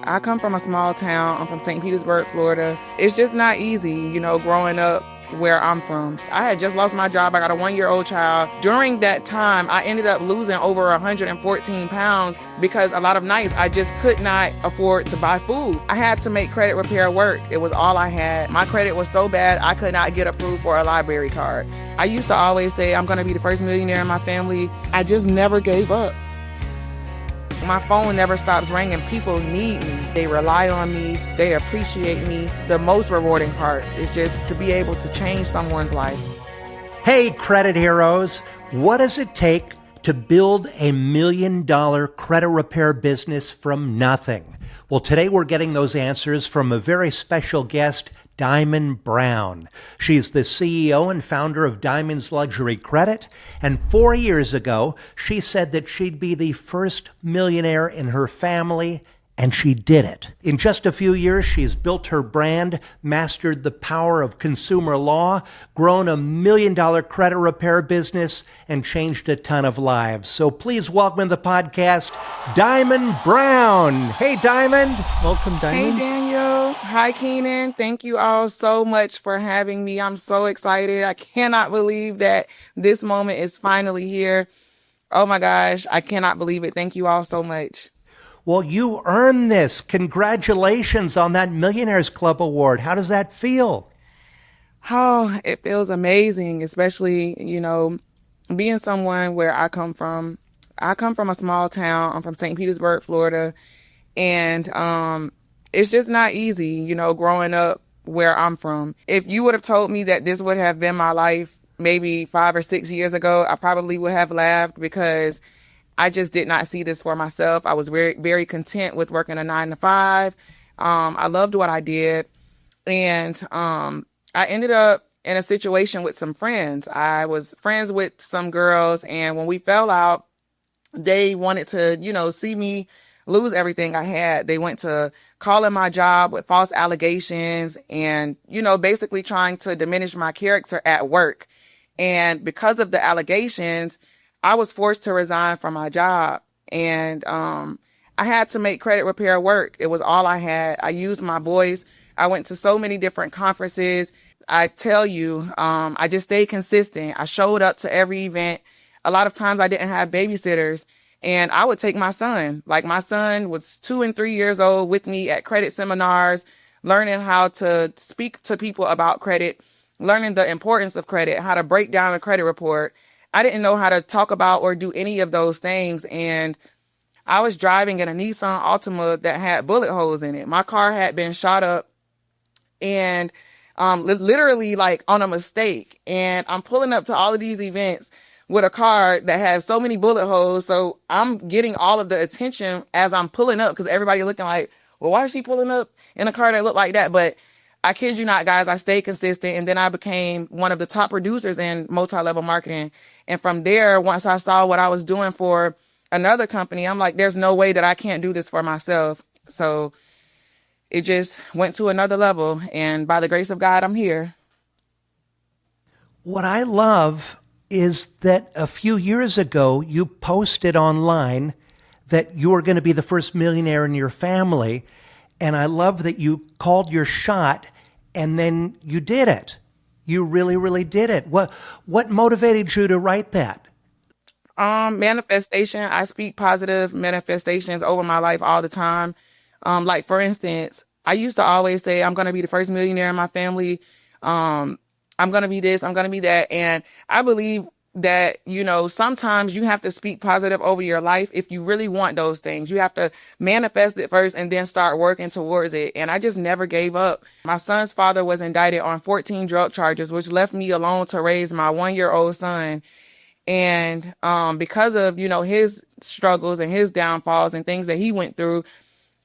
I come from a small town. I'm from St. Petersburg, Florida. It's just not easy, growing up where I'm from. I had just lost my job. I got a 1-year-old child. During that time, I ended up losing over 114 pounds because a lot of nights I just could not afford to buy food. I had to make credit repair work. It was all I had. My credit was so bad, I could not get approved for a library card. I used to always say, I'm going to be the first millionaire in my family. I just never gave up. My phone never stops ringing. People need me. They rely on me. They appreciate me. The most rewarding part is just to be able to change someone's life. Hey, credit heroes, what does it take to build a $1 million credit repair business from nothing? Well, today we're getting those answers from a very special guest, Diamond Brown. She's the CEO and founder of Diamond's Luxury Credit, and 4 years ago, she said that she'd be the first millionaire in her family, and she did it. In just a few years, she's built her brand, mastered the power of consumer law, grown a $1 million credit repair business, and changed a ton of lives. So please welcome to the podcast, Diamond Brown. Hey, Diamond. Welcome, Diamond. Hey, Daniel. Hi, Keenan. Thank you all so much for having me. I'm so excited. I cannot believe that this moment is finally here. Oh my gosh, I cannot believe it. Thank you all so much. Well, you earned this. Congratulations on that Millionaires Club award. How does that feel? Oh, it feels amazing, especially, being someone where I come from. I come from a small town. I'm from St. Petersburg, Florida. And it's just not easy, growing up where I'm from. If you would have told me that this would have been my life maybe 5 or 6 years ago, I probably would have laughed because I just did not see this for myself. I was very, very content with working a 9 to 5. I loved what I did. And I ended up in a situation with some friends. I was friends with some girls, and when we fell out, they wanted to, see me lose everything I had. They went to calling my job with false allegations and, basically trying to diminish my character at work. And because of the allegations, I was forced to resign from my job, and I had to make credit repair work. It was all I had. I used my voice. I went to so many different conferences. I tell you, I just stayed consistent. I showed up to every event. A lot of times I didn't have babysitters, and I would take my son. Like, my son was 2 and 3 years old with me at credit seminars, learning how to speak to people about credit, learning the importance of credit, how to break down a credit report. I didn't know how to talk about or do any of those things. And I was driving in a Nissan Altima that had bullet holes in it. My car had been shot up, and literally like on a mistake. And I'm pulling up to all of these events with a car that has so many bullet holes. So I'm getting all of the attention as I'm pulling up, because everybody looking like, well, why is she pulling up in a car that looked like that? But I kid you not, guys, I stayed consistent. And then I became one of the top producers in multi-level marketing. And from there, once I saw what I was doing for another company, I'm like, there's no way that I can't do this for myself. So it just went to another level. And by the grace of God, I'm here. What I love is that a few years ago, you posted online that you were going to be the first millionaire in your family. And I love that you called your shot and then you did it. You really, really did it. What motivated you to write that? Manifestation. I speak positive manifestations over my life all the time. Like, for instance, I used to always say, I'm going to be the first millionaire in my family. I'm going to be this, I'm going to be that. And I believe that, sometimes you have to speak positive over your life if you really want those things. You have to manifest it first and then start working towards it. And I just never gave up. My son's father was indicted on 14 drug charges, which left me alone to raise my 1-year-old son. And because of, his struggles and his downfalls and things that he went through,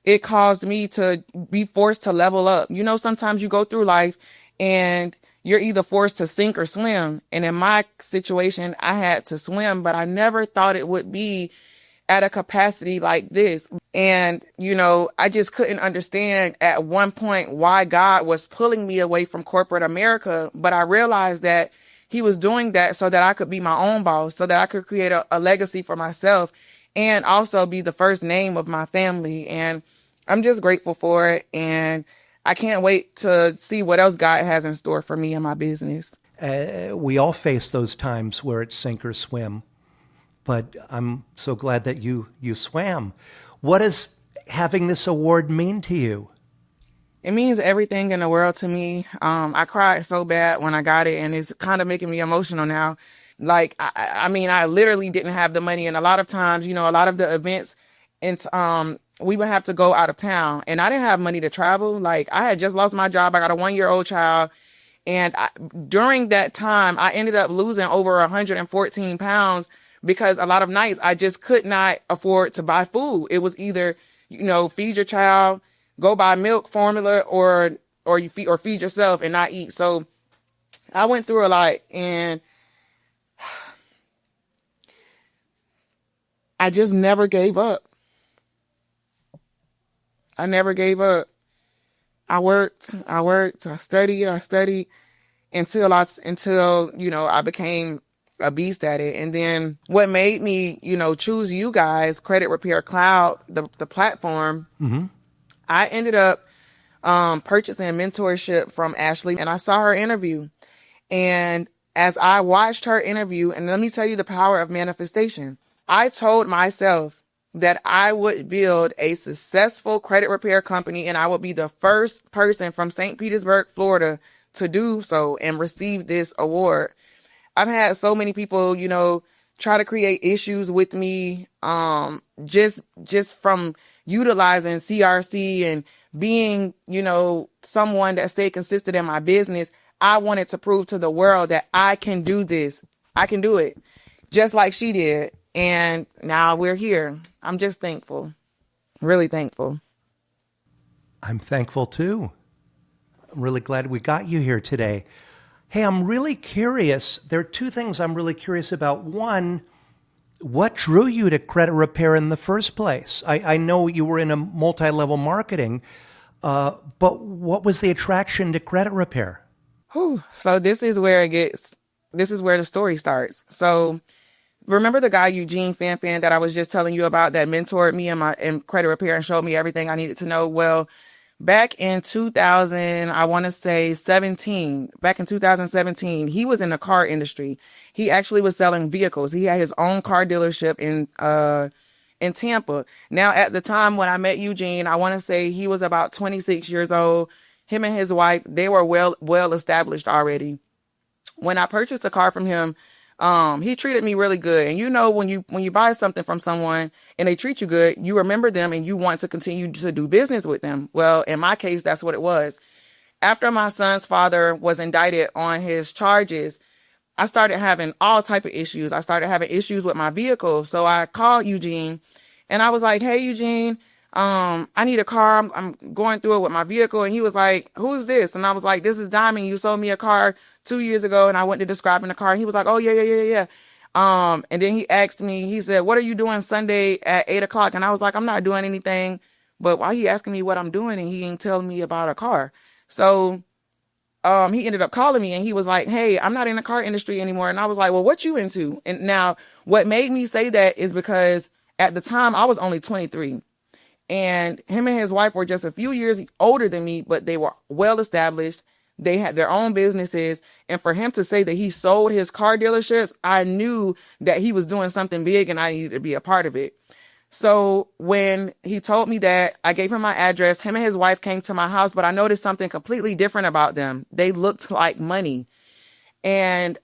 it caused me to be forced to level up. Sometimes you go through life and you're either forced to sink or swim. And in my situation, I had to swim, but I never thought it would be at a capacity like this. And, I just couldn't understand at one point why God was pulling me away from corporate America. But I realized that he was doing that so that I could be my own boss, so that I could create a legacy for myself and also be the first name of my family. And I'm just grateful for it. And I can't wait to see what else God has in store for me and my business. We all face those times where it's sink or swim, but I'm so glad that you swam. What does having this award mean to you? It means everything in the world to me. I cried so bad when I got it, and it's kind of making me emotional now. Like, I mean, I literally didn't have the money, and a lot of times, a lot of the events, and we would have to go out of town, and I didn't have money to travel. Like, I had just lost my job. I got a 1-year-old child, and during that time, I ended up losing over 114 pounds because a lot of nights I just could not afford to buy food. It was either, feed your child, go buy milk formula, or feed yourself and not eat. So I went through a lot, and I just never gave up. I never gave up. I studied until I became a beast at it. And then what made me, choose you guys, Credit Repair Cloud, the platform, I ended up purchasing mentorship from Ashley, and I saw her interview. And as I watched her interview, and let me tell you the power of manifestation, I told myself that I would build a successful credit repair company, and I would be the first person from St. Petersburg, Florida, to do so and receive this award. I've had so many people, try to create issues with me, just from utilizing CRC and being, someone that stayed consistent in my business. I wanted to prove to the world that I can do this. I can do it just like she did. And now we're here. I'm just thankful, really thankful. I'm thankful too. I'm really glad we got you here today. Hey, I'm really curious. There are two things I'm really curious about. One, what drew you to credit repair in the first place? I know you were in a multi-level marketing, but what was the attraction to credit repair? Whew. So this is where the story starts. So remember the guy, Eugene Fanfan, that I was just telling you about, that mentored me in credit repair and showed me everything I needed to know? Well, back in 2000, I want to say 17, back in 2017, he was in the car industry. He actually was selling vehicles. He had his own car dealership in Tampa. Now, at the time when I met Eugene, I want to say he was about 26 years old. Him and his wife, they were well established already. When I purchased a car from him, he treated me really good. And when you buy something from someone and they treat you good, you remember them and you want to continue to do business with them. Well, in my case, that's what it was. After my son's father was indicted on his charges, I started having all type of issues. I started having issues with my vehicle. So I called Eugene and I was like, "Hey, Eugene, I need a car. I'm going through it with my vehicle." And he was like, "Who's this?" And I was like, "This is Diamond. You sold me a car 2 years ago." And I went to describing the car. And he was like, "Oh, yeah, yeah, yeah, yeah." And then he asked me, he said, "What are you doing Sunday at 8 o'clock?" And I was like, "I'm not doing anything." But why he asking me what I'm doing and he ain't telling me about a car? So he ended up calling me and he was like, "Hey, I'm not in the car industry anymore." And I was like, "Well, what you into?" And now what made me say that is because at the time I was only 23. And him and his wife were just a few years older than me, but they were well established. They had their own businesses. And for him to say that he sold his car dealerships, I knew that he was doing something big and I needed to be a part of it. So when he told me that, I gave him my address. Him and his wife came to my house, but I noticed something completely different about them. They looked like money. And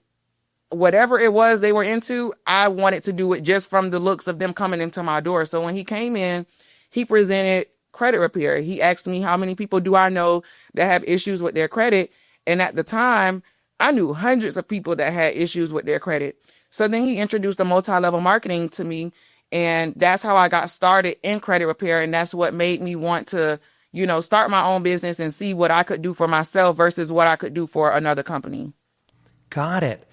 whatever it was they were into, I wanted to do it just from the looks of them coming into my door. So when he came in, he presented credit repair. He asked me, how many people do I know that have issues with their credit? And at the time, I knew hundreds of people that had issues with their credit. So then he introduced the multi-level marketing to me. And that's how I got started in credit repair. And that's what made me want to, start my own business and see what I could do for myself versus what I could do for another company. Got it.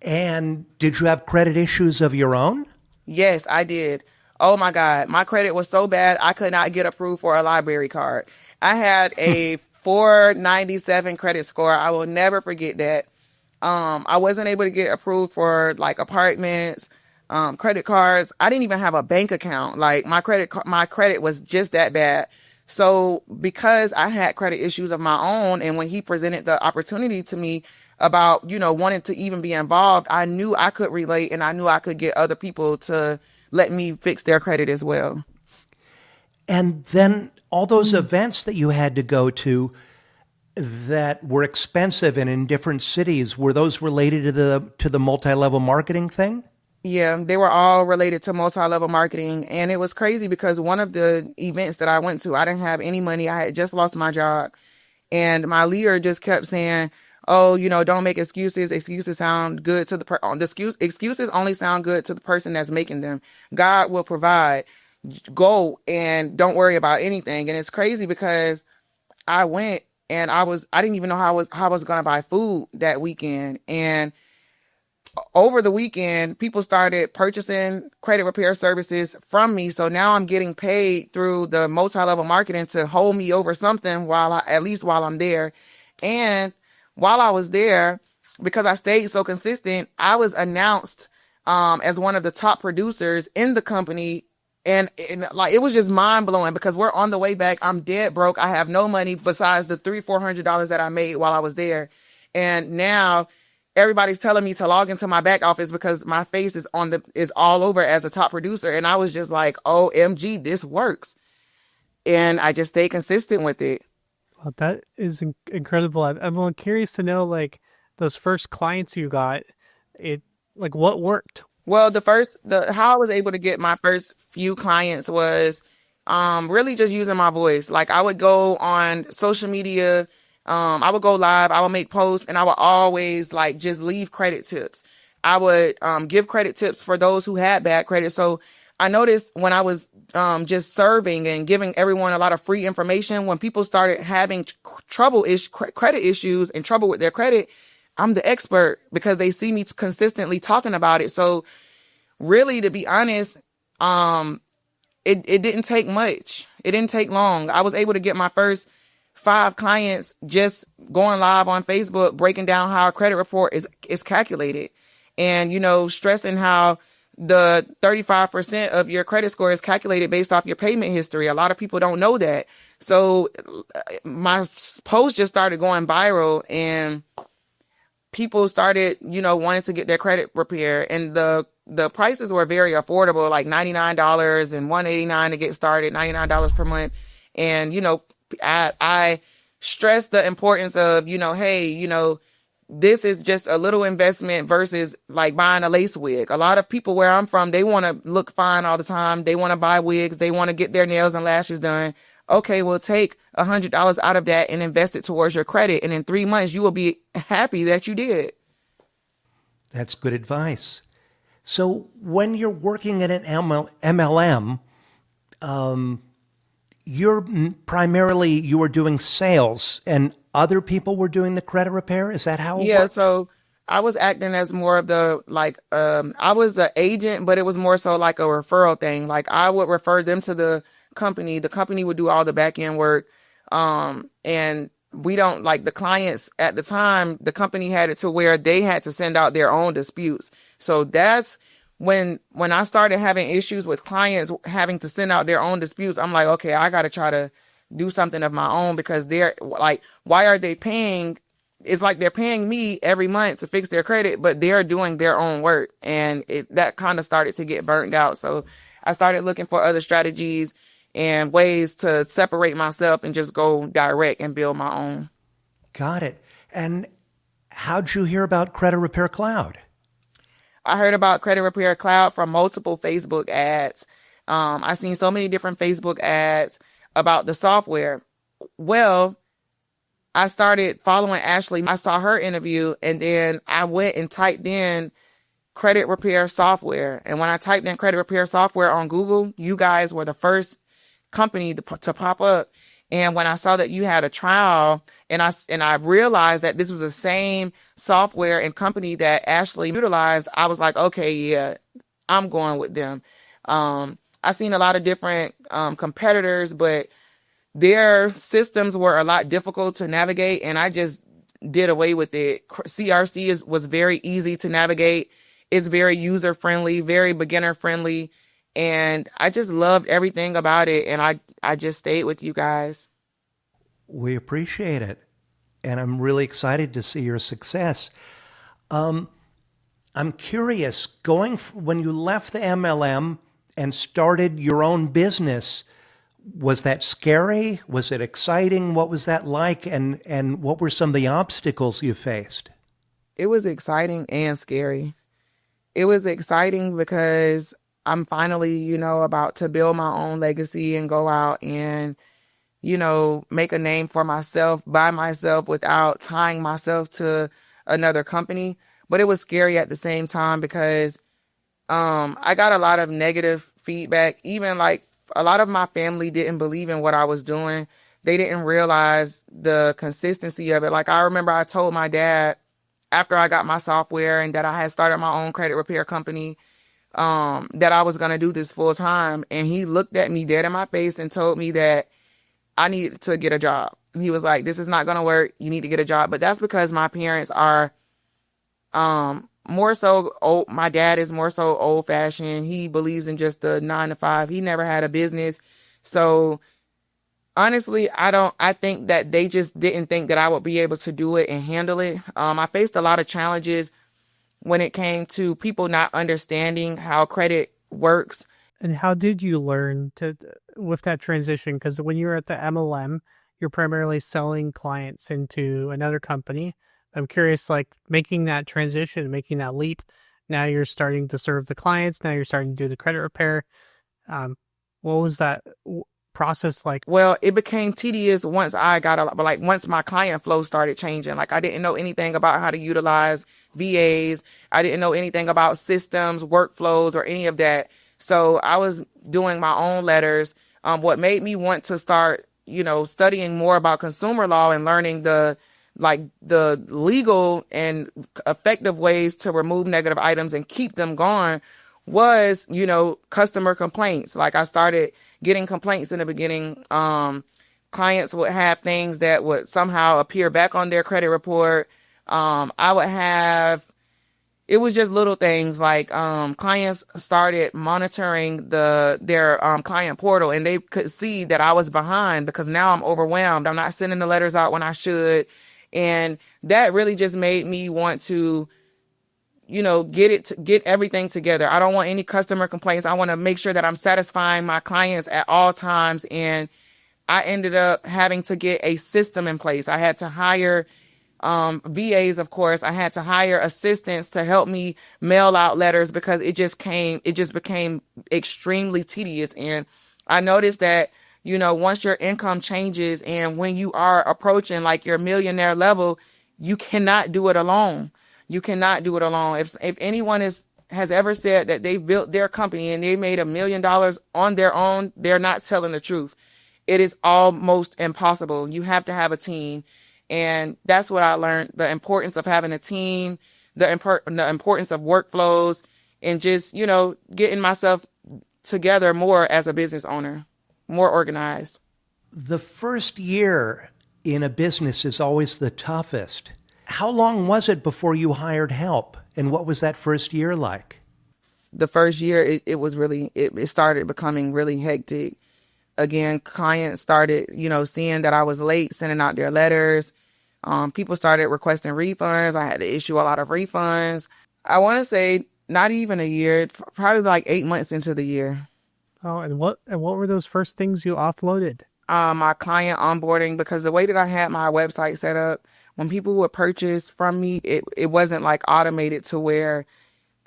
And did you have credit issues of your own? Yes, I did. Oh my God. My credit was so bad, I could not get approved for a library card. I had a 497 credit score. I will never forget that. I wasn't able to get approved for like apartments, credit cards. I didn't even have a bank account. Like my credit was just that bad. So because I had credit issues of my own, and when he presented the opportunity to me about, wanting to even be involved, I knew I could relate and I knew I could get other people to let me fix their credit as well. And then all those events that you had to go to that were expensive and in different cities, were those related to the multi-level marketing thing? Yeah, they were all related to multi-level marketing. And it was crazy because one of the events that I went to, I didn't have any money. I had just lost my job. And my leader just kept saying, oh, don't make excuses. Excuses sound good to excuses only sound good to the person that's making them. God will provide. Go and don't worry about anything. And it's crazy because I went and I didn't even know how I was going to buy food that weekend. And over the weekend, people started purchasing credit repair services from me. So now I'm getting paid through the multi-level marketing to hold me over something at least while I'm there. And while I was there, because I stayed so consistent, I was announced as one of the top producers in the company. And like, it was just mind blowing because we're on the way back. I'm dead broke. I have no money besides the $400 that I made while I was there. And now everybody's telling me to log into my back office because my face is all over as a top producer. And I was just like, OMG, this works. And I just stayed consistent with it. Well, that is incredible. I'm curious to know, like, those first clients you got, it like what worked. Well, how I was able to get my first few clients was really just using my voice. Like, I would go on social media, I would go live, I would make posts, and I would always like just leave credit tips. I would give credit tips for those who had bad credit. So I noticed when I was just serving and giving everyone a lot of free information, when people started having credit issues and trouble with their credit, I'm the expert because they see me consistently talking about it. So really, to be honest, it didn't take much. It didn't take long. I was able to get my first 5 clients just going live on Facebook, breaking down how a credit report is calculated, and stressing how the 35% of your credit score is calculated based off your payment history. A lot of people don't know that. So my post just started going viral, and people started, wanting to get their credit repair, and the prices were very affordable, like $99 and $189 to get started, $99 per month. And, I stress the importance of, hey, this is just a little investment versus like buying a lace wig. A lot of people where I'm from, they want to look fine all the time. They want to buy wigs. They want to get their nails and lashes done. Okay, well, take $100 out of that and invest it towards your credit. And in 3 months, you will be happy that you did. That's good advice. So when you're working at an MLM, you were doing sales and other people were doing the credit repair. Is that how it Yeah, worked? so I was acting as more of the like I was an agent, but it was more so like a referral thing. Like, I would refer them to the company. The company would do all the back end work. And we don't like the clients at the time, the company had it to where they had to send out their own disputes. So that's when I started having issues with clients having to send out their own disputes. I'm like, okay, I got to try to do something of my own because they're like, why are they paying? It's like they're paying me every month to fix their credit, but they're doing their own work. And that kind of started to get burnt out. So I started looking for other strategies and ways to separate myself and just go direct and build my own. Got it. And how'd you hear about Credit Repair Cloud? I heard about Credit Repair Cloud from multiple Facebook ads. I seen so many different Facebook ads about the software. Well, I started following Ashley. I saw her interview, and then I went and typed in credit repair software. And when I typed in credit repair software on Google, you guys were the first company to pop up. And when I saw that you had a trial, and I realized that this was the same software and company that Ashley utilized, I was like, okay, yeah, I'm going with them. I seen a lot of different competitors, but their systems were a lot difficult to navigate, and I just did away with it. CRC was very easy to navigate. It's very user friendly, very beginner friendly, And I just loved everything about it. And I just stayed with you guys. We appreciate it. And I'm really excited to see your success. Um, I'm curious, when you left the MLM and started your own business, was that scary? Was it exciting? What was that like? And what were some of the obstacles you faced? It was exciting and scary. It was exciting because I'm finally, about to build my own legacy and go out and, make a name for myself by myself without tying myself to another company. But it was scary at the same time because I got a lot of negative feedback. Even like a lot of my family didn't believe in what I was doing. They didn't realize the consistency of it. Like I remember I told my dad after I got my software and that I had started my own credit repair company, that I was going to do this full time. And he looked at me dead in my face and told me that I needed to get a job. He was like, this is not going to work. You need to get a job. But that's because my parents are more so old. My dad is more so old fashioned. He believes in just the 9 to 5. He never had a business. So honestly, I think that they just didn't think that I would be able to do it and handle it. I faced a lot of challenges when it came to people not understanding how credit works. And how did you learn to with that transition? Because when you're at the MLM, you're primarily selling clients into another company. I'm curious, like making that transition, making that leap. Now you're starting to serve the clients. Now you're starting to do the credit repair. Um, what was that process like? Well, it became tedious once I got but like once my client flow started changing. Like I didn't know anything about how to utilize VAs. I didn't know anything about systems, workflows, or any of that. So I was doing my own letters. What made me want to start, studying more about consumer law and learning the legal and effective ways to remove negative items and keep them gone was, customer complaints. Like I started getting complaints in the beginning. Clients would have things that would somehow appear back on their credit report. I would have, it was just little things like clients started monitoring their client portal, and they could see that I was behind because now I'm overwhelmed. I'm not sending the letters out when I should. And that really just made me want to, get everything together. I don't want any customer complaints. I want to make sure that I'm satisfying my clients at all times. And I ended up having to get a system in place. I had to hire VAs, of course. I had to hire assistants to help me mail out letters because it just became extremely tedious. And I noticed that, once your income changes and when you are approaching like your millionaire level, you cannot do it alone. You cannot do it alone. If anyone has ever said that they built their company and they made $1 million on their own, they're not telling the truth. It is almost impossible. You have to have a team. And that's what I learned, the importance of having a team, the importance of workflows, and just, getting myself together more as a business owner, more organized. The first year in a business is always the toughest. How long was it before you hired help? And what was that first year like? The first year, it was really, it started becoming really hectic. Again, clients started, seeing that I was late sending out their letters. People started requesting refunds. I had to issue a lot of refunds. I want to say not even a year, probably like 8 months into the year. Oh, and what were those first things you offloaded? My client onboarding, because the way that I had my website set up, when people would purchase from me, it wasn't like automated to where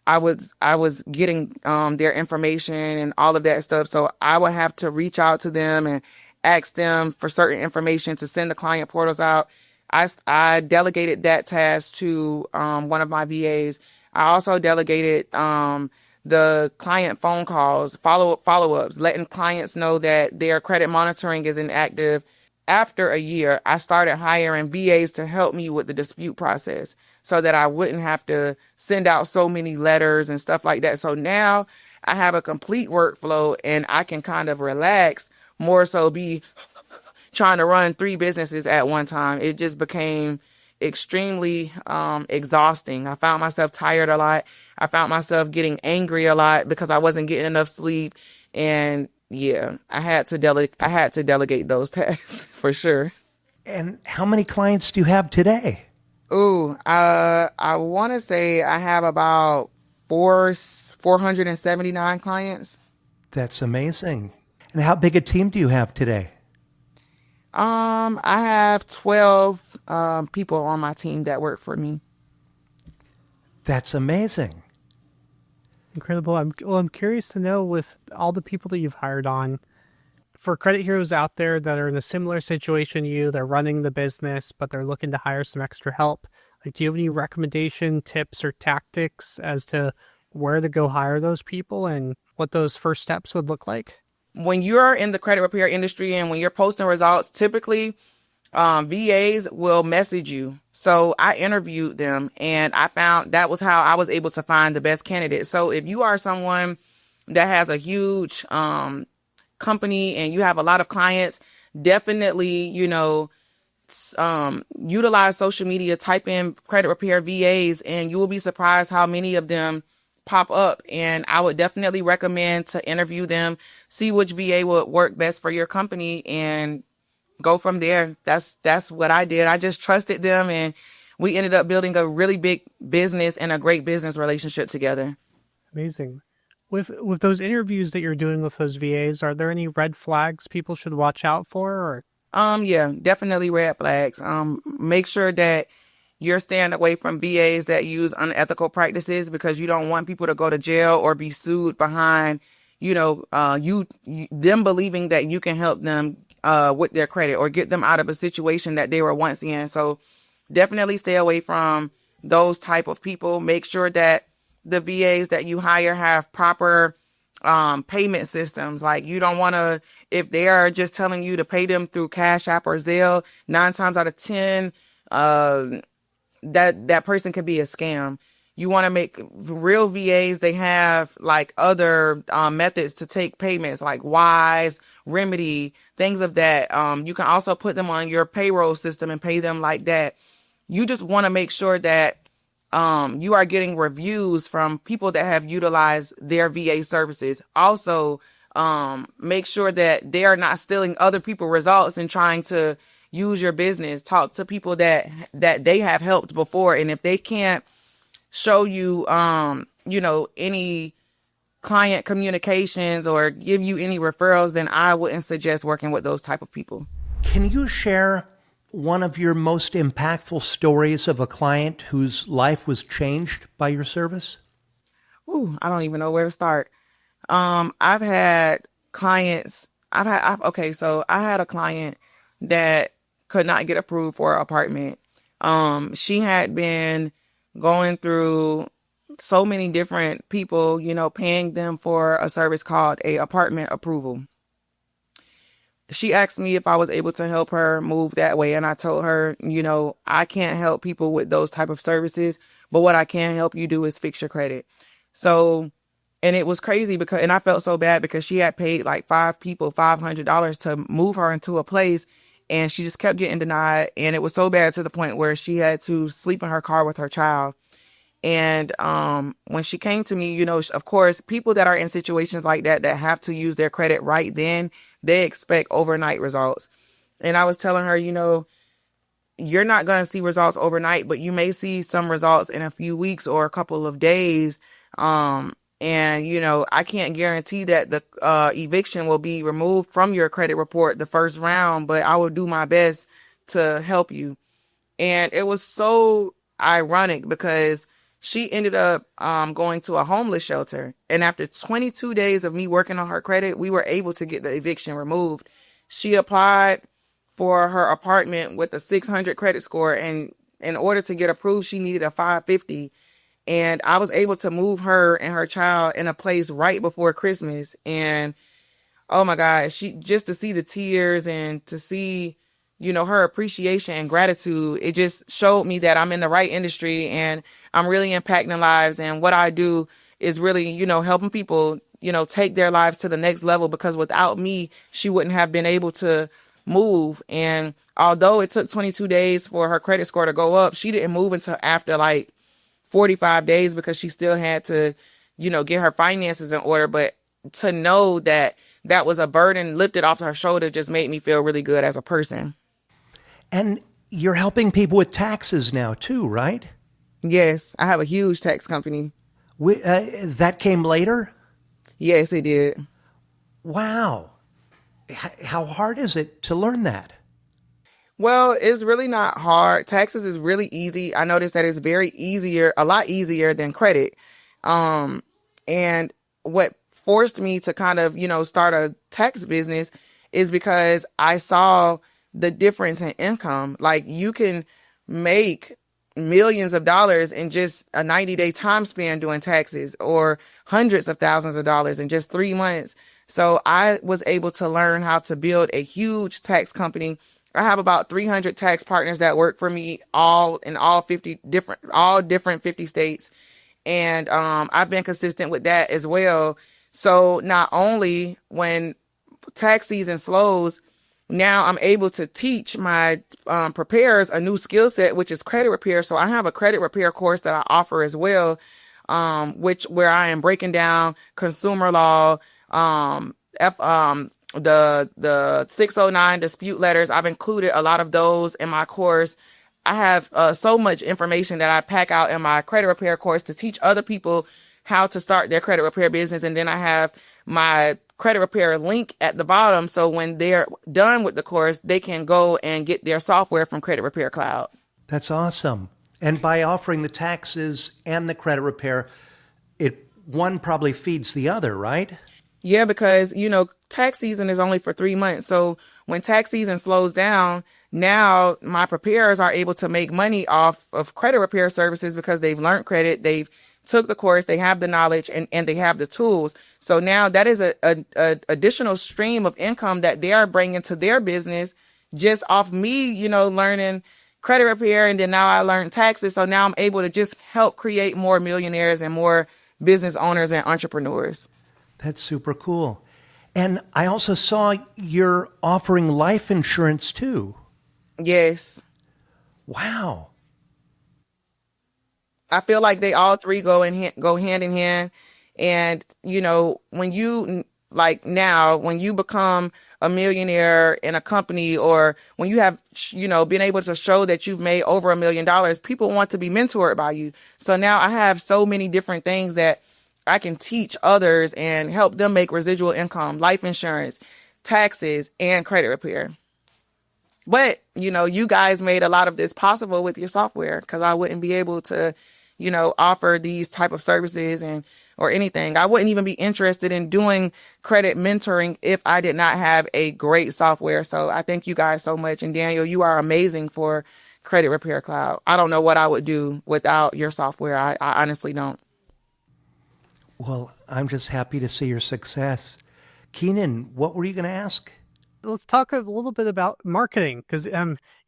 I was getting their information and all of that stuff. So I would have to reach out to them and ask them for certain information to send the client portals out. I delegated that task to one of my VAs. I also delegated the client phone calls, follow-ups, letting clients know that their credit monitoring is inactive. After a year, I started hiring VAs to help me with the dispute process so that I wouldn't have to send out so many letters and stuff like that. So now I have a complete workflow and I can kind of relax, more so be trying to run 3 businesses at one time. extremely exhausting. I found myself tired a lot. I found myself getting angry a lot because I wasn't getting enough sleep. And yeah, I had to delegate those tasks for sure. And how many clients do you have today? Ooh, I want to say I have about 479 clients. That's amazing. And how big a team do you have today? I have 12 people on my team that work for me. That's amazing. Incredible. I'm curious to know, with all the people that you've hired on, for credit heroes out there that are in a similar situation to you, they're running the business, but they're looking to hire some extra help. Like, do you have any recommendation, tips, or tactics as to where to go hire those people and what those first steps would look like? When you're in the credit repair industry and when you're posting results, typically VAs will message you. So I interviewed them and I found that was how I was able to find the best candidate. So if you are someone that has a huge company and you have a lot of clients, definitely, utilize social media, type in credit repair VAs, and you will be surprised how many of them pop up. And I would definitely recommend to interview them, see which VA would work best for your company, and go from there. That's what I did. I just trusted them, and we ended up building a really big business and a great business relationship together. Amazing. With those interviews that you're doing with those VAs, are there any red flags people should watch out for? Or Yeah, definitely red flags. Make sure that you're staying away from VAs that use unethical practices, because you don't want people to go to jail or be sued behind, them believing that you can help them with their credit or get them out of a situation that they were once in. So definitely stay away from those type of people. Make sure that the VAs that you hire have proper payment systems. Like, you don't want to, if they are just telling you to pay them through Cash App or Zelle, 9 times out of 10, that person could be a scam. You want to make real VAs, they have like other methods to take payments, like Wise, Remedy, things of that. You can also put them on your payroll system and pay them like that. You just want to make sure that you are getting reviews from people that have utilized their VA services. Also, make sure that they are not stealing other people's results and trying to use your business. Talk to people that they have helped before, and if they can't show you, any client communications or give you any referrals, then I wouldn't suggest working with those type of people. Can you share one of your most impactful stories of a client whose life was changed by your service? Ooh, I don't even know where to start. I've had clients, so I had a client that could not get approved for an apartment. She had been going through so many different people, paying them for a service called a apartment approval. She asked me if I was able to help her move that way. And I told her, I can't help people with those type of services, but what I can help you do is fix your credit. So, and it was crazy and I felt so bad because she had paid like 5 people $500 to move her into a place, and she just kept getting denied. And it was so bad to the point where she had to sleep in her car with her child. And when she came to me, of course, people that are in situations like that have to use their credit right then, they expect overnight results. And I was telling her, you're not going to see results overnight, but you may see some results in a few weeks or a couple of days. And, I can't guarantee that the eviction will be removed from your credit report the first round, but I will do my best to help you. And it was so ironic because she ended up going to a homeless shelter. And after 22 days of me working on her credit, we were able to get the eviction removed. She applied for her apartment with a 600 credit score. And in order to get approved, she needed a 550. And I was able to move her and her child in a place right before Christmas. And oh my God, just to see the tears and to see, her appreciation and gratitude, it just showed me that I'm in the right industry and I'm really impacting lives. And what I do is really, helping people, take their lives to the next level, because without me, she wouldn't have been able to move. And although it took 22 days for her credit score to go up, she didn't move until after like 45 days because she still had to, get her finances in order. But to know that that was a burden lifted off her shoulder just made me feel really good as a person. And you're helping people with taxes now too, right? Yes, I have a huge tax company. That came later? Yes, it did. Wow. How hard is it to learn that? Well, it's really not hard. Taxes is really easy. I noticed that it's a lot easier than credit. Um, and what forced me to kind of, start a tax business is because I saw the difference in income. Like you can make millions of dollars in just a 90-day time span doing taxes, or hundreds of thousands of dollars in just 3 months. So I was able to learn how to build a huge tax company. I have about 300 tax partners that work for me all in all 50 different, all different 50 states. And I've been consistent with that as well. So not only when tax season slows, now I'm able to teach my preparers a new skill set, which is credit repair. So I have a credit repair course that I offer as well, where I am breaking down consumer law, the 609 dispute letters. I've included a lot of those in my course. I have so much information that I pack out in my credit repair course to teach other people how to start their credit repair business. And then I have my credit repair link at the bottom. So when they're done with the course, they can go and get their software from Credit Repair Cloud. That's awesome. And by offering the taxes and the credit repair, one probably feeds the other, right? Yeah, because, tax season is only for 3 months. So when tax season slows down, now my preparers are able to make money off of credit repair services because they've learned credit, they've took the course, they have the knowledge, and they have the tools. So now that is a additional stream of income that they are bringing to their business just off me, learning credit repair. And then now I learned taxes. So now I'm able to just help create more millionaires and more business owners and entrepreneurs. That's super cool. And I also saw you're offering life insurance too. Yes. Wow. I feel like they all three go hand in hand. And, when you when you become a millionaire in a company, or when you have, been able to show that you've made over $1 million, people want to be mentored by you. So now I have so many different things that I can teach others and help them make residual income, life insurance, taxes, and credit repair. But, you guys made a lot of this possible with your software, because I wouldn't be able to, offer these type of services or anything. I wouldn't even be interested in doing credit mentoring if I did not have a great software. So I thank you guys so much. And Daniel, you are amazing for Credit Repair Cloud. I don't know what I would do without your software. I honestly don't. Well, I'm just happy to see your success. Keenan, what were you going to ask? Let's talk a little bit about marketing, because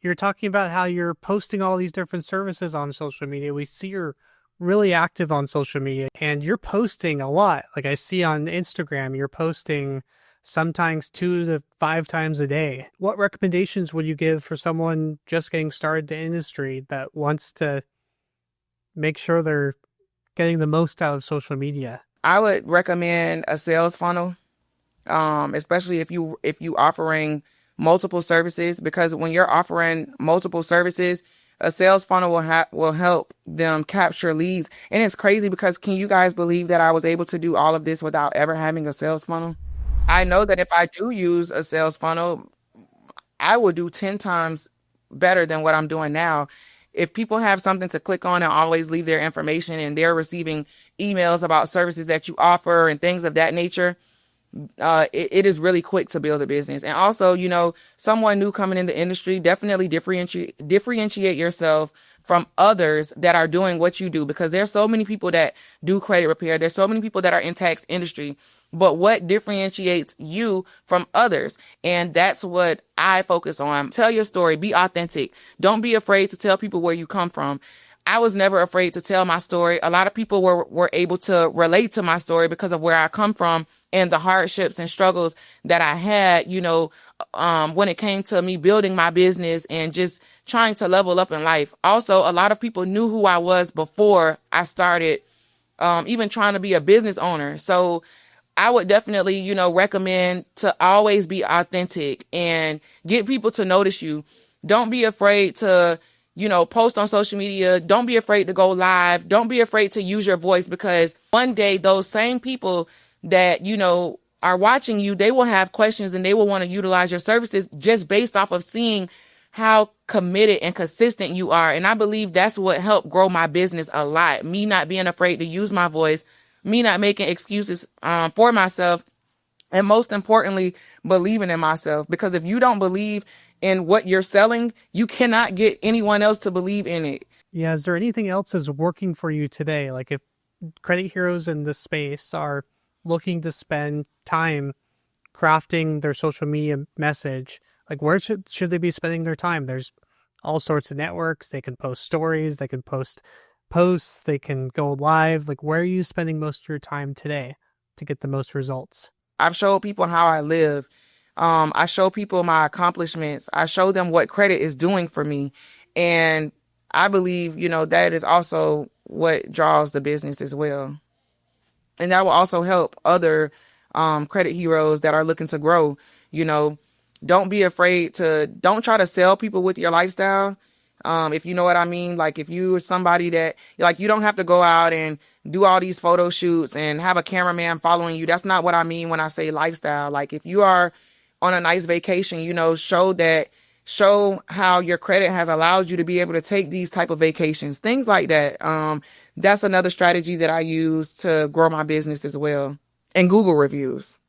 you're talking about how you're posting all these different services on social media. We see you're really active on social media, and you're posting a lot. Like I see on Instagram, you're posting sometimes 2 to 5 times a day. What recommendations would you give for someone just getting started in the industry that wants to make sure they're getting the most out of social media? I would recommend a sales funnel. Especially if you offering multiple services, because when you're offering multiple services, a sales funnel will help them capture leads. And it's crazy because, can you guys believe that I was able to do all of this without ever having a sales funnel? I know that if I do use a sales funnel, I will do 10 times better than what I'm doing now. If people have something to click on and always leave their information, and they're receiving emails about services that you offer and things of that nature, it is really quick to build a business. And also, someone new coming in the industry, definitely differentiate yourself from others that are doing what you do, because there's so many people that do credit repair. There's so many people that are in tax industry, but what differentiates you from others? And that's what I focus on. Tell your story, be authentic. Don't be afraid to tell people where you come from. I was never afraid to tell my story. A lot of people were able to relate to my story because of where I come from and the hardships and struggles that I had, when it came to me building my business and just trying to level up in life. Also, a lot of people knew who I was before I started even trying to be a business owner. So I would definitely, recommend to always be authentic and get people to notice you. Don't be afraid to, post on social media. Don't be afraid to go live. Don't be afraid to use your voice, because one day those same people that, are watching you, they will have questions and they will want to utilize your services just based off of seeing how committed and consistent you are. And I believe that's what helped grow my business a lot. Me not being afraid to use my voice, me not making excuses for myself, and most importantly, believing in myself. Because if you don't believe in what you're selling, you cannot get anyone else to believe in it. Yeah, is there anything else that's working for you today? Like if credit heroes in this space are looking to spend time crafting their social media message, like where should they be spending their time? There's all sorts of networks. They can post stories, they can post posts, they can go live. Like where are you spending most of your time today to get the most results? I've showed people how I live. I show people my accomplishments. I show them what credit is doing for me. And I believe, that is also what draws the business as well. And that will also help other credit heroes that are looking to grow. Don't be afraid don't try to sell people with your lifestyle. If you know what I mean, like if you're somebody that like, you don't have to go out and do all these photo shoots and have a cameraman following you. That's not what I mean when I say lifestyle. Like if you are on a nice vacation, show how your credit has allowed you to be able to take these type of vacations, things like that. That's another strategy that I use to grow my business as well. And Google reviews.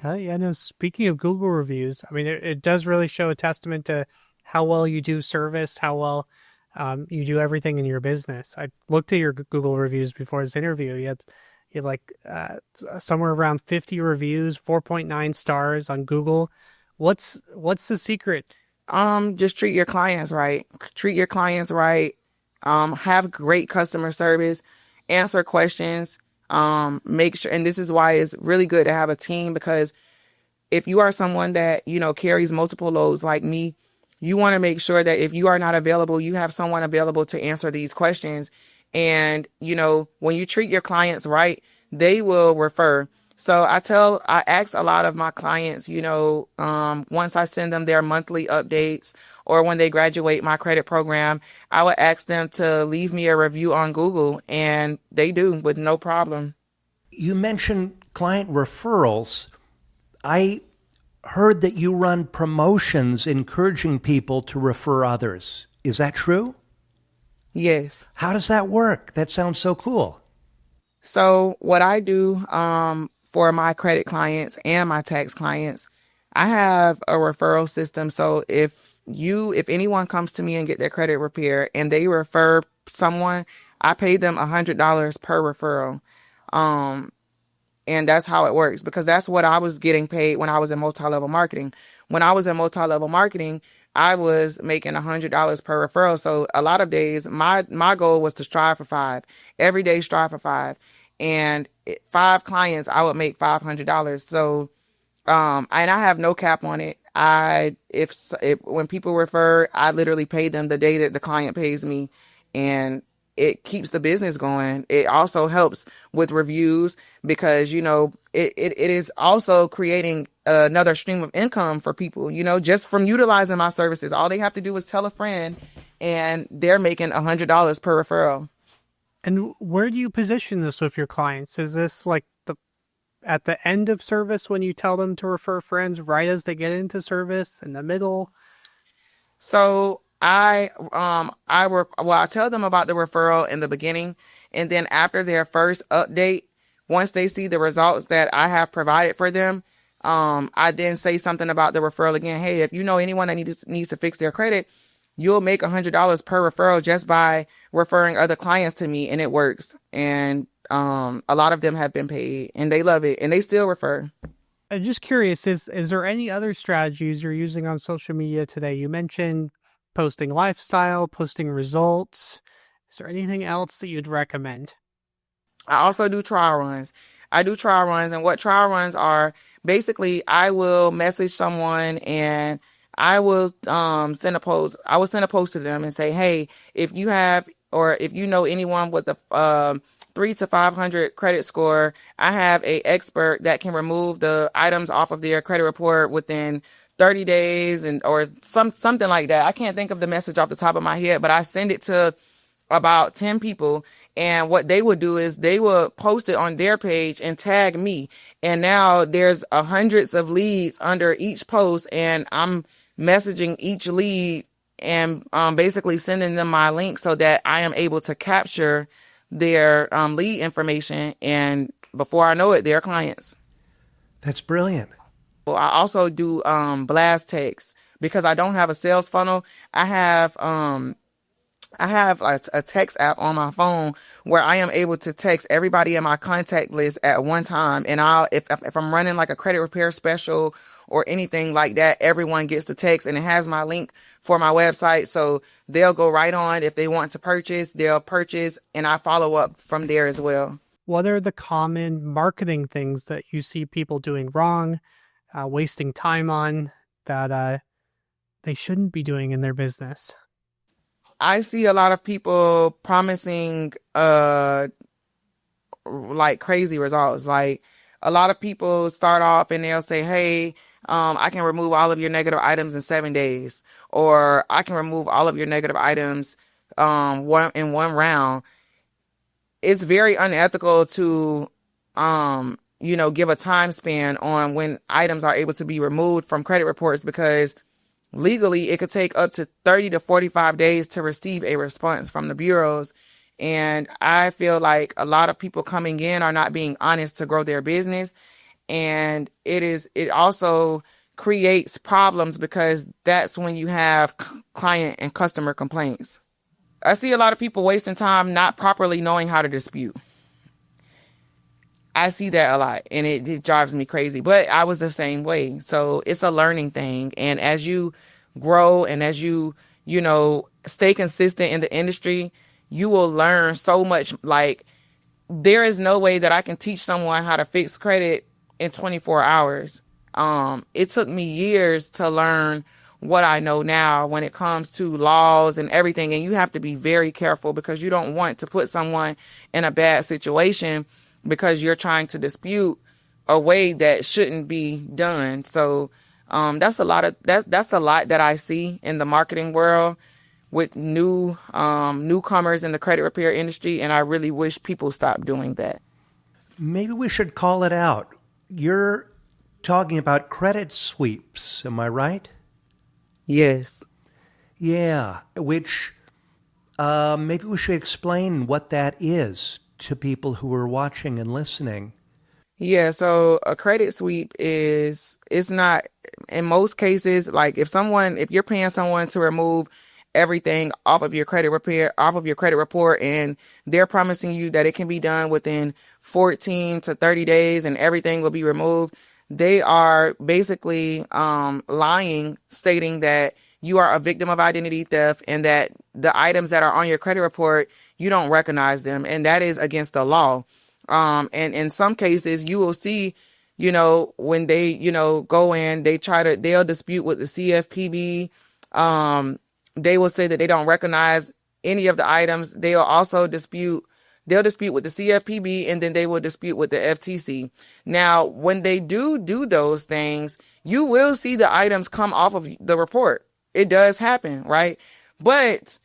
Yeah, no, speaking of Google reviews, I mean, it does really show a testament to how well you do service, how well you do everything in your business. I looked at your Google reviews before this interview. You had like somewhere around 50 reviews, 4.9 stars on Google. What's the secret? Just treat your clients right. Treat your clients right. Have great customer service. Answer questions. Make sure, and this is why it's really good to have a team, because if you are someone that, carries multiple loads like me, you want to make sure that if you are not available, you have someone available to answer these questions. And, when you treat your clients right, they will refer. So I ask a lot of my clients, once I send them their monthly updates or when they graduate my credit program, I would ask them to leave me a review on Google, and they do with no problem. You mentioned client referrals. I heard that you run promotions encouraging people to refer others. Is that true? Yes. How does that work? That sounds so cool. So what I do for my credit clients and my tax clients, I have a referral system. So if anyone comes to me and get their credit repaired and they refer someone, I pay them $100 per referral. And that's how it works, because that's what I was getting paid when I was in multi-level marketing. When I was in multi-level marketing, I was making $100 per referral. So a lot of days, my goal was to strive for 5. Every day, strive for 5. And 5 clients, I would make $500. So, and I have no cap on it. If when people refer, I literally pay them the day that the client pays me, and it keeps the business going. It also helps with reviews, because, it is also creating another stream of income for people, just from utilizing my services. All they have to do is tell a friend and they're making $100 per referral. And where do you position this with your clients? Is this like at the end of service when you tell them to refer friends, right as they get into service, in the middle? So I tell them about the referral in the beginning, and then after their first update, once they see the results that I have provided for them, I then say something about the referral again. Hey, if you know anyone that needs to fix their credit, you'll make $100 per referral just by referring other clients to me, and it works. And a lot of them have been paid, and they love it, and they still refer. I'm just curious, is there any other strategies you're using on social media today? You mentioned posting lifestyle, posting results. Is there anything else that you'd recommend? I also do trial runs. I do trial runs, and what trial runs are, basically I will message someone and I will send a post. I will send a post to them and say, hey, if you have or if you know anyone with a 300 to 500 credit score, I have a expert that can remove the items off of their credit report within 30 days and or something like that. I can't think of the message off the top of my head, but I send it to about 10 people, and what they would do is they would post it on their page and tag me, and now there's hundreds of leads under each post, and I'm messaging each lead and basically sending them my link so that I am able to capture their lead information, and before I know it, they're clients. That's brilliant. Well, I also do blast text because I don't have a sales funnel. I have a text app on my phone where I am able to text everybody in my contact list at one time. And if I'm running like a credit repair special or anything like that, everyone gets the text and it has my link for my website. So they'll go right on. If they want to purchase, they'll purchase, and I follow up from there as well. What are the common marketing things that you see people doing wrong, wasting time on, that they shouldn't be doing in their business? I see a lot of people promising like crazy results. Like a lot of people start off and they'll say, hey, I can remove all of your negative items in 7 days, or I can remove all of your negative items one round. It's very unethical to give a time span on when items are able to be removed from credit reports, because legally it could take up to 30 to 45 days to receive a response from the bureaus. And I feel like a lot of people coming in are not being honest to grow their business. And it also creates problems because that's when you have client and customer complaints. I see a lot of people wasting time not properly knowing how to dispute. I see that a lot, and it drives me crazy, but I was the same way. So it's a learning thing. And as you grow and as you stay consistent in the industry, you will learn so much. Like, there is no way that I can teach someone how to fix credit in 24 hours. It took me years to learn what I know now when it comes to laws and everything. And you have to be very careful because you don't want to put someone in a bad situation because you're trying to dispute a way that shouldn't be done. So that's a lot that I see in the marketing world with newcomers in the credit repair industry, and I really wish people stopped doing that. Maybe we should call it out. You're talking about credit sweeps, am I right? Yes. Yeah, which maybe we should explain what that is to people who are watching and listening. Yeah, so a credit sweep it's not, in most cases, like if you're paying someone to remove everything off of your credit report, and they're promising you that it can be done within 14 to 30 days and everything will be removed, they are basically lying, stating that you are a victim of identity theft and that the items that are on your credit report, you don't recognize them, and that is against the law. And in some cases you will see, when they, go in, they'll dispute with the CFPB. They will say that they don't recognize any of the items. They'll dispute with the CFPB, and then they will dispute with the FTC. Now, when they do those things, you will see the items come off of the report. It does happen, right? But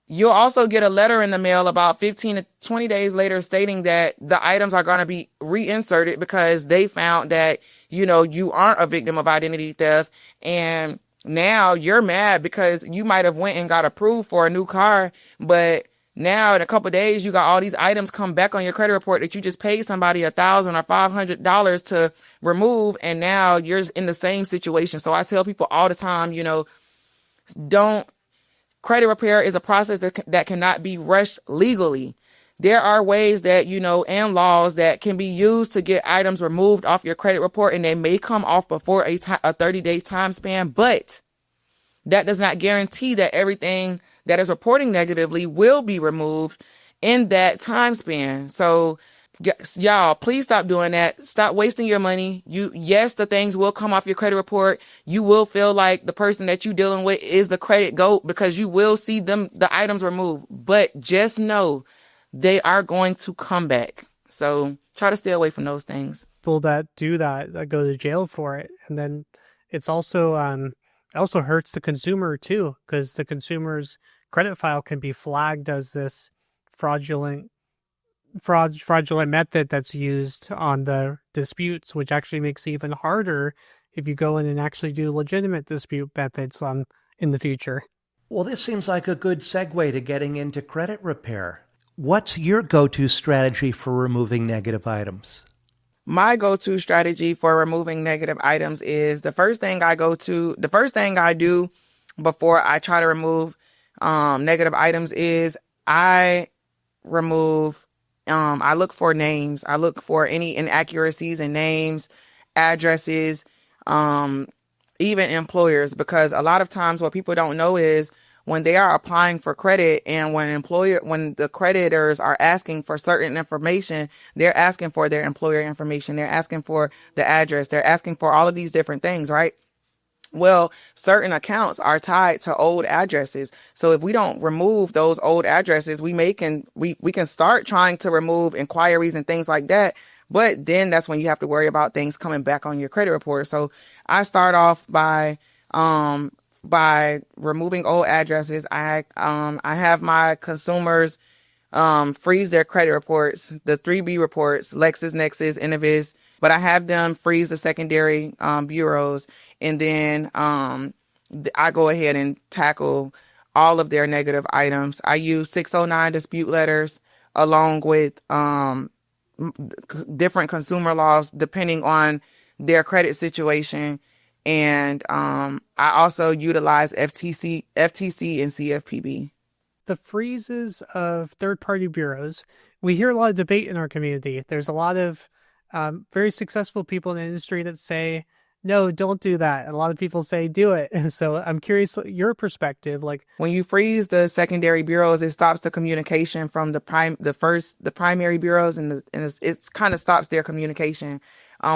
you'll also get a letter in the mail about 15 to 20 days later stating that the items are going to be reinserted because they found that, you aren't a victim of identity theft. And now you're mad because you might have went and got approved for a new car, but now in a couple of days you got all these items come back on your credit report that you just paid somebody $1,000 or $500 to remove, and now you're in the same situation. So I tell people all the time, credit repair is a process that cannot be rushed legally. There are ways that, and laws that can be used to get items removed off your credit report, and they may come off before a 30-day time span, but that does not guarantee that everything that is reporting negatively will be removed in that time span. So Yes, y'all, please stop doing that. Stop wasting your money. Yes, the things will come off your credit report. You will feel like the person that you're dealing with is the credit goat because you will see the items removed. But just know they are going to come back. So try to stay away from those things. People that do that go to jail for it, and then it's also it also hurts the consumer too, because the consumer's credit file can be flagged as this fraudulent fraudulent method that's used on the disputes, which actually makes it even harder if you go in and actually do legitimate dispute methods in the future. Well, this seems like a good segue to getting into credit repair. What's your go-to strategy for removing negative items? My go-to strategy for removing negative items is the first thing I do before I try to remove negative items is I remove, I look for names. I look for any inaccuracies in names, addresses, even employers, because a lot of times what people don't know is when they are applying for credit and when the creditors are asking for certain information, they're asking for their employer information. They're asking for the address. They're asking for all of these different things, right? Well, certain accounts are tied to old addresses. So if we don't remove those old addresses, we can start trying to remove inquiries and things like that. But then that's when you have to worry about things coming back on your credit report. So I start off by removing old addresses. I have my consumers freeze their credit reports, the 3B reports, LexisNexis, Innovis, but I have them freeze the secondary bureaus, and then I go ahead and tackle all of their negative items. I use 609 dispute letters along with different consumer laws depending on their credit situation. And I also utilize FTC and CFPB. The freezes of third-party bureaus, we hear a lot of debate in our community. There's a lot of very successful people in the industry that say, no, don't do that. A lot of people say, do it. And so I'm curious your perspective. Like, when you freeze the secondary bureaus, it stops the communication from the primary bureaus, and it kind of stops their communication,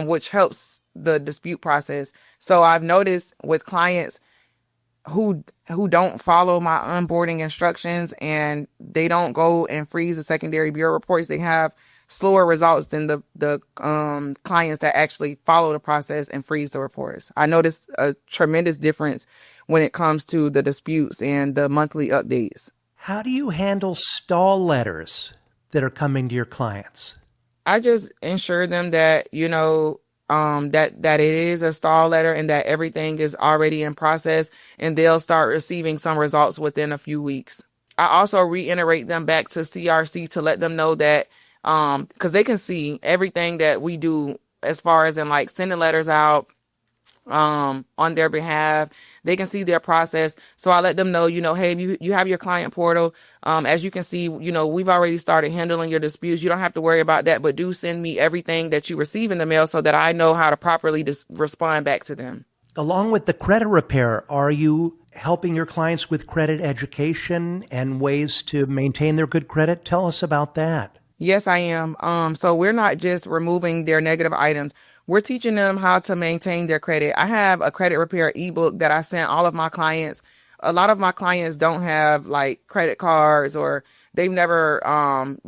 which helps the dispute process. So I've noticed with clients who don't follow my onboarding instructions and they don't go and freeze the secondary bureau reports, they have slower results than the clients that actually follow the process and freeze the reports. I noticed a tremendous difference when it comes to the disputes and the monthly updates. How do you handle stall letters that are coming to your clients? I just ensure them that, that it is a stall letter and that everything is already in process, and they'll start receiving some results within a few weeks. I also reiterate them back to CRC to let them know that, because they can see everything that we do as far as in like sending letters out on their behalf. They can see their process. So I let them know, hey, you have your client portal. As you can see, we've already started handling your disputes. You don't have to worry about that, but do send me everything that you receive in the mail so that I know how to properly respond back to them. Along with the credit repair, are you helping your clients with credit education and ways to maintain their good credit? Tell us about that. Yes, I am. So we're not just removing their negative items. We're teaching them how to maintain their credit. I have a credit repair ebook that I sent all of my clients. A lot of my clients don't have like credit cards, or they've never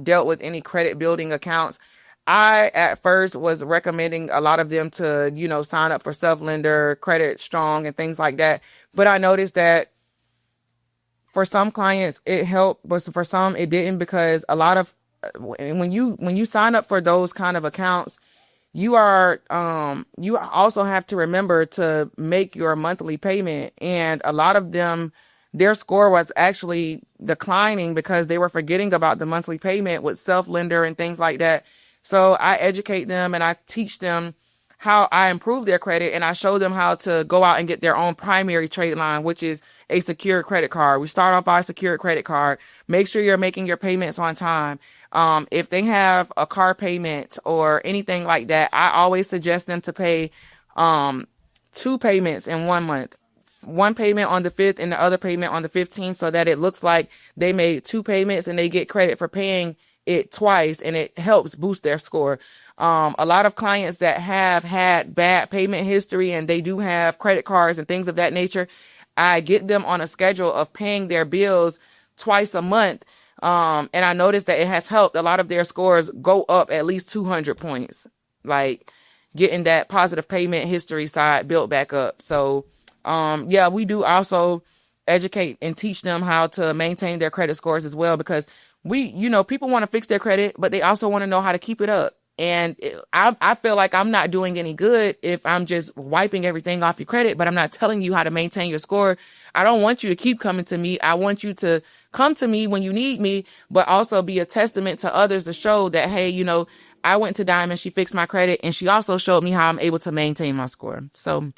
dealt with any credit building accounts. I at first was recommending a lot of them to, sign up for Self-Lender, Credit Strong, and things like that. But I noticed that for some clients it helped, but for some it didn't, because a lot of when you sign up for those kind of accounts, you also have to remember to make your monthly payment. And a lot of them, their score was actually declining because they were forgetting about the monthly payment with Self-Lender and things like that. So I educate them and I teach them how I improve their credit, and I show them how to go out and get their own primary trade line, which is a secure credit card. We start off by a secure credit card. Make sure you're making your payments on time. If they have a car payment or anything like that, I always suggest them to pay 2 payments in 1 month. One payment on the 5th and the other payment on the 15th, so that it looks like they made 2 payments and they get credit for paying it twice, and it helps boost their score. A lot of clients that have had bad payment history and they do have credit cards and things of that nature, I get them on a schedule of paying their bills twice a month. And I noticed that it has helped a lot of their scores go up at least 200 points, like getting that positive payment history side built back up. So, yeah, we do also educate and teach them how to maintain their credit scores as well, because people want to fix their credit, but they also want to know how to keep it up. And I feel like I'm not doing any good if I'm just wiping everything off your credit, but I'm not telling you how to maintain your score. I don't want you to keep coming to me. I want you to come to me when you need me, but also be a testament to others to show that, hey, I went to Diamond, she fixed my credit, and she also showed me how I'm able to maintain my score. So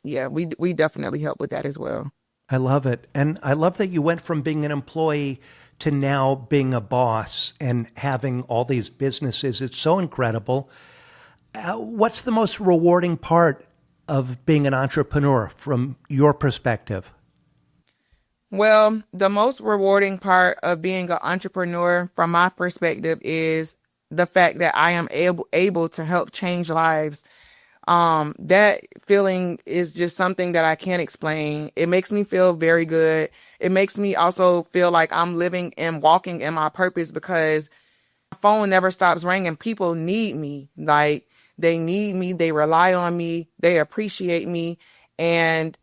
yeah, we definitely help with that as well. I love it. And I love that you went from being an employee to now being a boss and having all these businesses. It's so incredible. What's the most rewarding part of being an entrepreneur from your perspective? Well, the most rewarding part of being an entrepreneur from my perspective is the fact that I am able to help change lives. That feeling is just something that I can't explain. It makes me feel very good. It makes me also feel like I'm living and walking in my purpose, because my phone never stops ringing. People need me. Like, they need me. They rely on me. They appreciate me. And,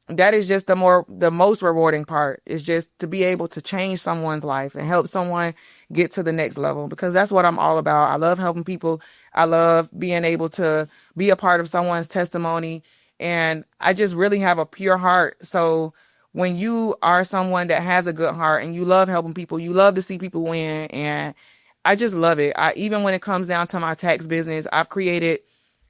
that is just the most rewarding part, is just to be able to change someone's life and help someone get to the next level, because that's what I'm all about. I love helping people. I love being able to be a part of someone's testimony, and I just really have a pure heart. So when you are someone that has a good heart and you love helping people, you love to see people win, and I just love it. Even when it comes down to my tax business, I've created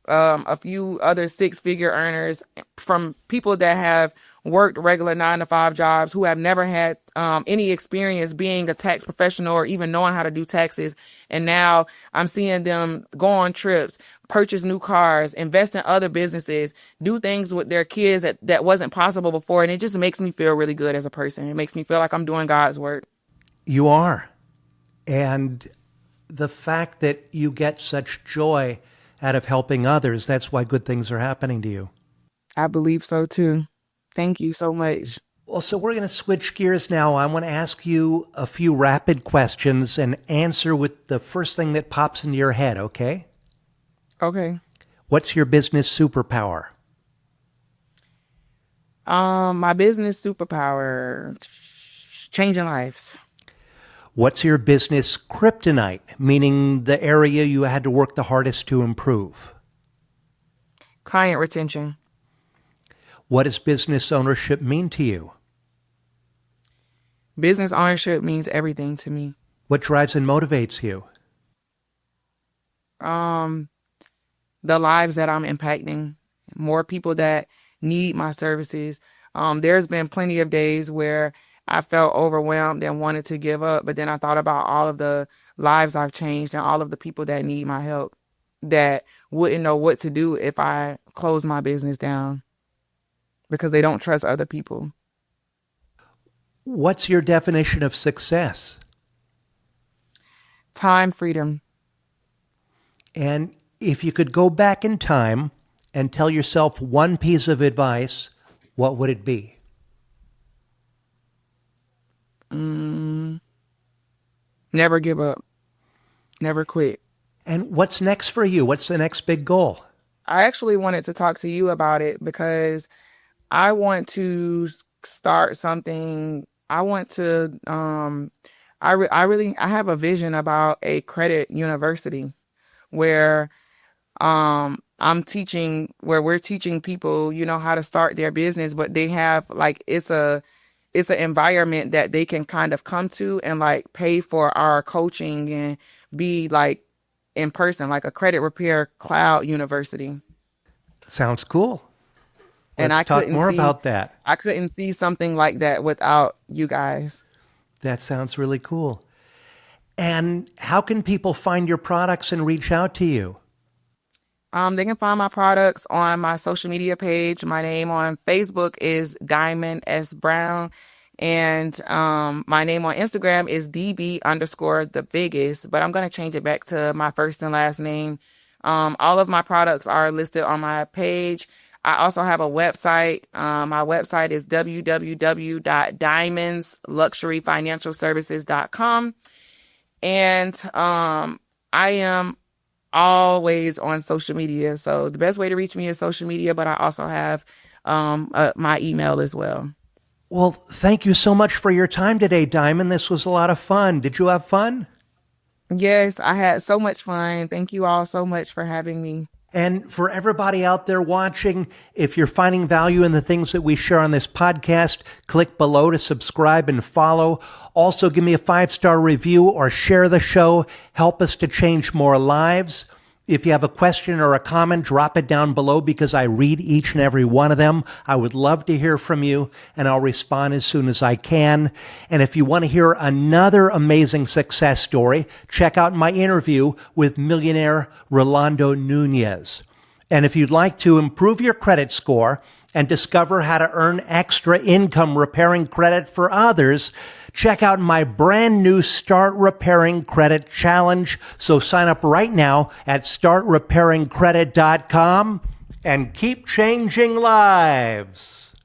a few other six-figure earners from people that have worked regular 9 to 5 jobs, who have never had any experience being a tax professional or even knowing how to do taxes. And now I'm seeing them go on trips, purchase new cars, invest in other businesses, do things with their kids that wasn't possible before. And it just makes me feel really good as a person. It makes me feel like I'm doing God's work. You are. And the fact that you get such joy out of helping others, that's why good things are happening to you. I believe so too. Thank you so much. Well, so we're going to switch gears now. I want to ask you a few rapid questions and answer with the first thing that pops into your head, okay? Okay. What's your business superpower? My business superpower, changing lives. What's your business kryptonite, meaning the area you had to work the hardest to improve? Client retention. What does business ownership mean to you? Business ownership means everything to me. What drives and motivates you? The lives that I'm impacting, more people that need my services. There's been plenty of days where I felt overwhelmed and wanted to give up, but then I thought about all of the lives I've changed and all of the people that need my help, that wouldn't know what to do if I closed my business down, because they don't trust other people. What's your definition of success? Time freedom. And if you could go back in time and tell yourself one piece of advice, what would it be? Never give up. Never quit. And what's next for you? What's the next big goal? I actually wanted to talk to you about it because I want to start something. I want to, I have a vision about a credit university where, I'm teaching, where we're teaching people, how to start their business, but they have like, it's an environment that they can kind of come to and like pay for our coaching and be like in person, like a credit repair cloud university. Sounds cool. And Let's talk more about that. I couldn't see something like that without you guys. That sounds really cool. And how can people find your products and reach out to you? They can find my products on my social media page. My name on Facebook is Diamond S. Brown. And my name on Instagram is DB underscore the biggest, but I'm going to change it back to my first and last name. All of my products are listed on my page. I also have a website. My website is www.diamondsluxuryfinancialservices.com. And I am always on social media. So the best way to reach me is social media, but I also have my email as well. Well, thank you so much for your time today, Diamond. This was a lot of fun. Did you have fun? Yes, I had so much fun. Thank you all so much for having me. And for everybody out there watching, if you're finding value in the things that we share on this podcast, click below to subscribe and follow. Also, give me a 5-star review or share the show. Help us to change more lives. If you have a question or a comment, drop it down below because I read each and every one of them. I would love to hear from you, and I'll respond as soon as I can. And if you want to hear another amazing success story, check out my interview with millionaire Rolando Nunez. And if you'd like to improve your credit score and discover how to earn extra income repairing credit for others, check out my brand new Start Repairing Credit Challenge. So sign up right now at startrepairingcredit.com and keep changing lives.